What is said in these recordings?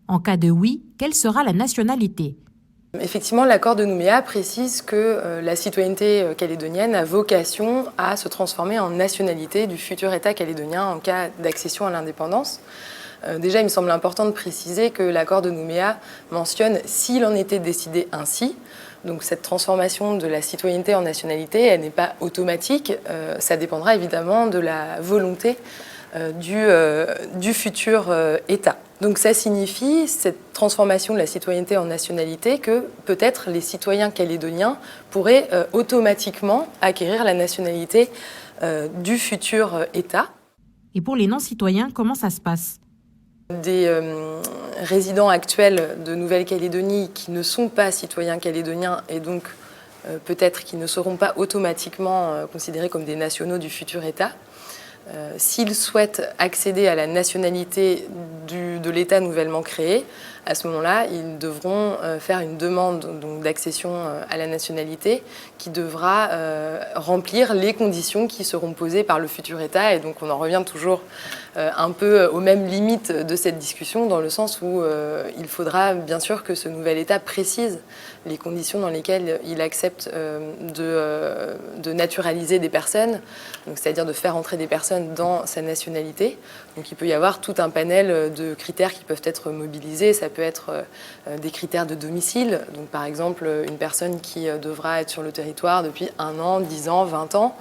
En cas de oui, quelle sera la nationalité? Effectivement, l'accord de Nouméa précise que la citoyenneté calédonienne a vocation à se transformer en nationalité du futur État calédonien en cas d'accession à l'indépendance. Déjà, il me semble important de préciser que l'accord de Nouméa mentionne s'il en était décidé ainsi. Donc cette transformation de la citoyenneté en nationalité, elle n'est pas automatique. Ça dépendra évidemment de la volonté du futur État. Donc ça signifie, cette transformation de la citoyenneté en nationalité, que peut-être les citoyens calédoniens pourraient automatiquement acquérir la nationalité du futur État. Et pour les non-citoyens, comment ça se passe? Des résidents actuels de Nouvelle-Calédonie qui ne sont pas citoyens calédoniens et donc peut-être qui ne seront pas automatiquement considérés comme des nationaux du futur État, s'ils souhaitent accéder à la nationalité de l'État nouvellement créé, à ce moment-là, ils devront faire une demande d'accession à la nationalité qui devra remplir les conditions qui seront posées par le futur État. Et donc on en revient toujours un peu aux mêmes limites de cette discussion, dans le sens où il faudra bien sûr que ce nouvel État précise les conditions dans lesquelles il accepte de naturaliser des personnes, c'est-à-dire de faire entrer des personnes dans sa nationalité. Donc il peut y avoir tout un panel de critères qui peuvent être mobilisés. Ça peut être des critères de domicile, donc par exemple une personne qui devra être sur le territoire depuis 1 an, 10 ans, 20 ans.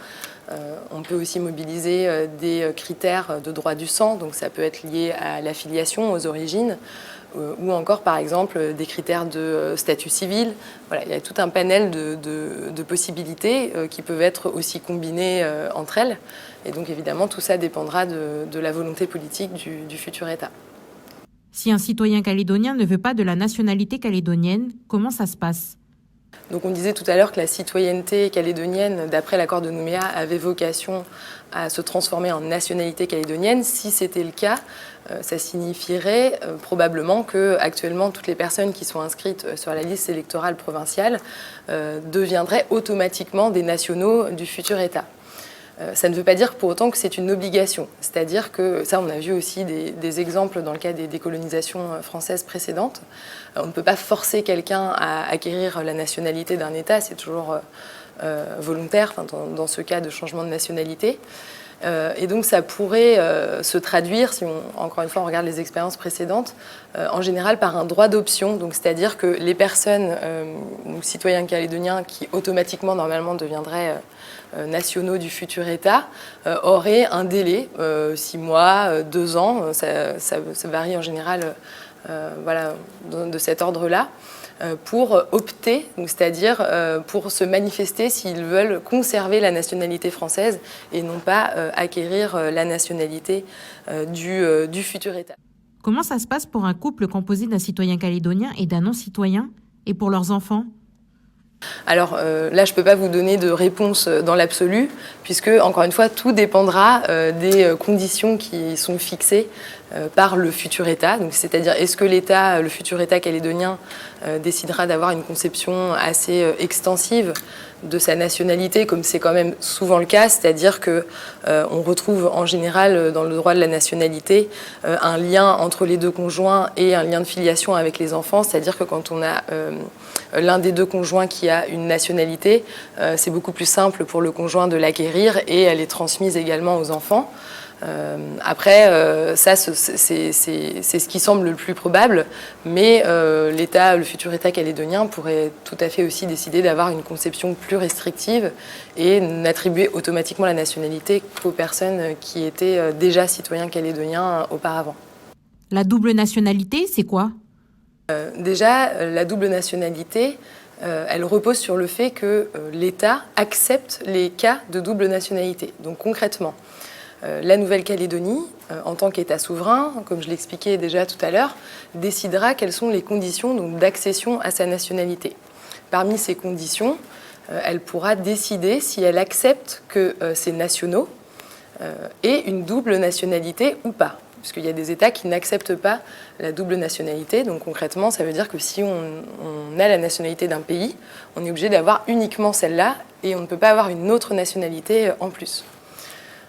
On peut aussi mobiliser des critères de droit du sang, donc ça peut être lié à l'affiliation, aux origines, ou encore par exemple des critères de statut civil. Voilà, il y a tout un panel de possibilités qui peuvent être aussi combinées entre elles. Et donc évidemment tout ça dépendra de la volonté politique du futur État. Si un citoyen calédonien ne veut pas de la nationalité calédonienne, comment ça se passe? Donc on disait tout à l'heure que la citoyenneté calédonienne, d'après l'accord de Nouméa, avait vocation à se transformer en nationalité calédonienne. Si c'était le cas, ça signifierait probablement que actuellement toutes les personnes qui sont inscrites sur la liste électorale provinciale deviendraient automatiquement des nationaux du futur État. Ça ne veut pas dire pour autant que c'est une obligation. C'est-à-dire que, ça on a vu aussi des exemples dans le cas des décolonisations françaises précédentes. On ne peut pas forcer quelqu'un à acquérir la nationalité d'un État, c'est toujours volontaire, dans ce cas de changement de nationalité. Et donc ça pourrait se traduire, si encore une fois on regarde les expériences précédentes, en général par un droit d'option, donc c'est-à-dire que les personnes ou citoyens calédoniens qui automatiquement normalement deviendraient nationaux du futur État auraient un délai, 6 mois, 2 ans, ça varie en général voilà, de cet ordre-là, pour opter, c'est-à-dire pour se manifester s'ils veulent conserver la nationalité française et non pas acquérir la nationalité du futur État. Comment ça se passe pour un couple composé d'un citoyen calédonien et d'un non-citoyen, et pour leurs enfants? Alors là, je ne peux pas vous donner de réponse dans l'absolu, puisque, encore une fois, tout dépendra des conditions qui sont fixées par le futur État. Donc, c'est-à-dire, est-ce que le futur État calédonien décidera d'avoir une conception assez extensive de sa nationalité, comme c'est quand même souvent le cas, c'est-à-dire qu'on retrouve en général dans le droit de la nationalité un lien entre les deux conjoints et un lien de filiation avec les enfants, c'est-à-dire que quand on a l'un des deux conjoints qui a une nationalité, c'est beaucoup plus simple pour le conjoint de l'acquérir et elle est transmise également aux enfants. Après, ça, c'est ce qui semble le plus probable, mais le futur État calédonien pourrait tout à fait aussi décider d'avoir une conception plus restrictive et n'attribuer automatiquement la nationalité qu'aux personnes qui étaient déjà citoyens calédoniens auparavant. La double nationalité, c'est quoi? Déjà, la double nationalité, elle repose sur le fait que l'État accepte les cas de double nationalité. Donc concrètement, la Nouvelle-Calédonie, en tant qu'État souverain, comme je l'expliquais déjà tout à l'heure, décidera quelles sont les conditions d'accession à sa nationalité. Parmi ces conditions, elle pourra décider si elle accepte que ces nationaux aient une double nationalité ou pas. Puisqu'il y a des États qui n'acceptent pas la double nationalité. Donc concrètement, ça veut dire que si on a la nationalité d'un pays, on est obligé d'avoir uniquement celle-là et on ne peut pas avoir une autre nationalité en plus.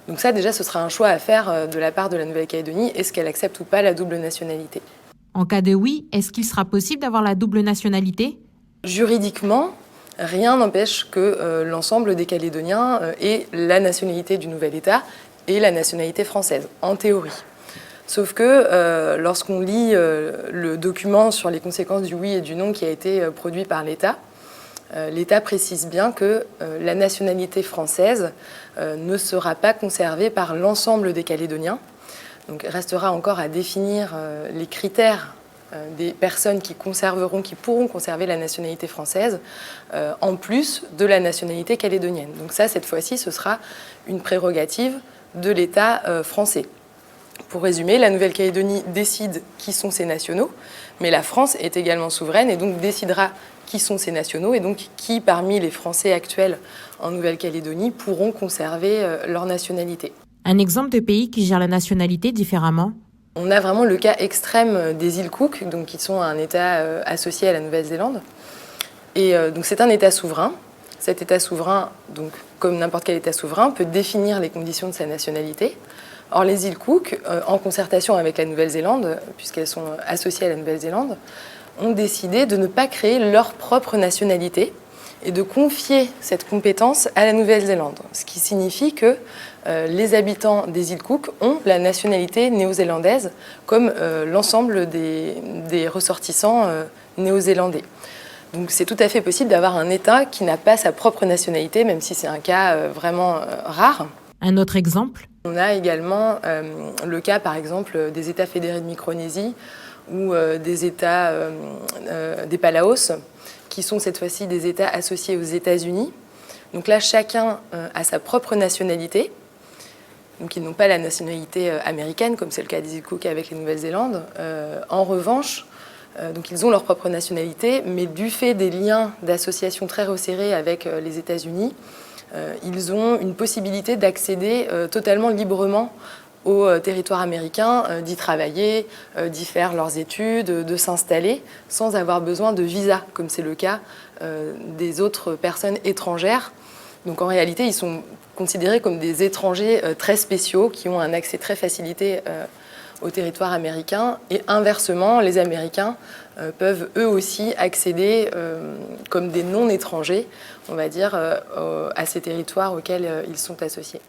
Donc ça, déjà, ce sera un choix à faire de la part de la Nouvelle-Calédonie. Est-ce qu'elle accepte ou pas la double nationalité? En cas de oui, est-ce qu'il sera possible d'avoir la double nationalité? Juridiquement, rien n'empêche que l'ensemble des Calédoniens aient la nationalité du nouvel État et la nationalité française, en théorie. Sauf que lorsqu'on lit le document sur les conséquences du oui et du non qui a été produit par l'État, l'État précise bien que la nationalité française ne sera pas conservée par l'ensemble des Calédoniens. Donc il restera encore à définir les critères des personnes qui pourront conserver la nationalité française, en plus de la nationalité calédonienne. Donc ça, cette fois-ci, ce sera une prérogative de l'État français. Pour résumer, la Nouvelle-Calédonie décide qui sont ses nationaux, mais la France est également souveraine et donc décidera qui sont ses nationaux et donc qui, parmi les Français actuels en Nouvelle-Calédonie, pourront conserver leur nationalité. Un exemple de pays qui gère la nationalité différemment? On a vraiment le cas extrême des îles Cook, donc qui sont un État associé à la Nouvelle-Zélande. Et donc c'est un État souverain. Cet État souverain, donc, comme n'importe quel État souverain, peut définir les conditions de sa nationalité. Or, les îles Cook, en concertation avec la Nouvelle-Zélande, puisqu'elles sont associées à la Nouvelle-Zélande, ont décidé de ne pas créer leur propre nationalité et de confier cette compétence à la Nouvelle-Zélande. Ce qui signifie que les habitants des îles Cook ont la nationalité néo-zélandaise comme l'ensemble des ressortissants néo-zélandais. Donc c'est tout à fait possible d'avoir un État qui n'a pas sa propre nationalité, même si c'est un cas vraiment rare. Un autre exemple? On a également le cas, par exemple, des États fédérés de Micronésie ou des États des Palaos, qui sont cette fois-ci des États associés aux États-Unis. Donc là, chacun a sa propre nationalité. Donc ils n'ont pas la nationalité américaine, comme c'est le cas des îles Cook avec les Nouvelle-Zélande. En revanche, donc ils ont leur propre nationalité, mais du fait des liens d'association très resserrés avec les États-Unis, ils ont une possibilité d'accéder totalement librement au territoire américain, d'y travailler, d'y faire leurs études, de s'installer, sans avoir besoin de visa, comme c'est le cas des autres personnes étrangères. Donc en réalité, ils sont considérés comme des étrangers très spéciaux qui ont un accès très facilité au territoire américain. Et inversement, les Américains peuvent eux aussi accéder comme des non-étrangers, on va dire, à ces territoires auxquels ils sont associés.